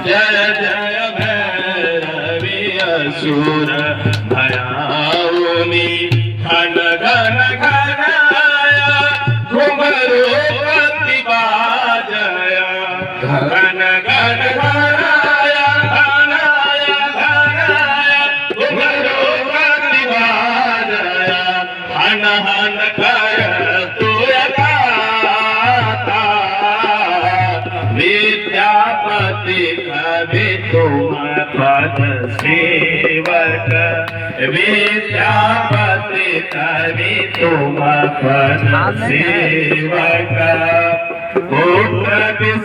जय जय भैरवी असुर भयाउनी घन घन घनाया घुंघरू पति बाजया घन घन घनाया घनाया घनाया घुंघरू पति बाजया हन हन कर विद्यापति कवि तुम पद सेवक विद्यापति कवि तुम पद सेवक पुत्र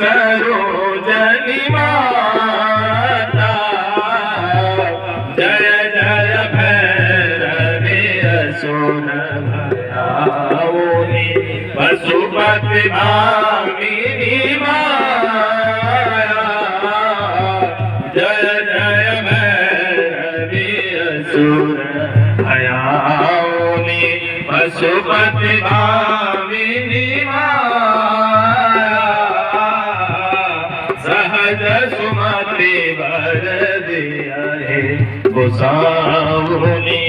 सरोजनी माता जय जय भैरवी असुर भयाउनी पशुपति भामिनी जय जय भैरवी असुर भयाउनी पशुपति भामिनी सहज सुमति वर दिया है गोसाउनी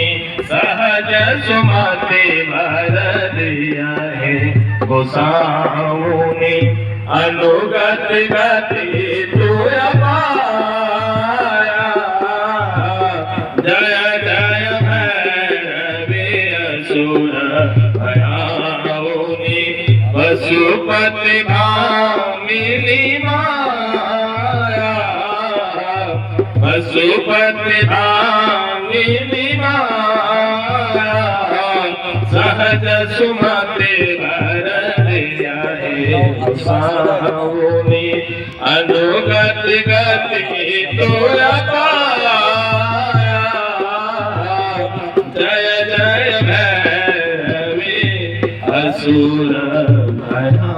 सहज सुमति वर दिया है गोसाउनी अनुगत गति तू पाया जय जय भैरवी असुर भयाउनी पशुपति भामिनी माया पशुपति भामिनी माया सहज सुमति वर दिया है गोसाउनी अनुगत गति तो पाया जय जय भैरवी असुर भया।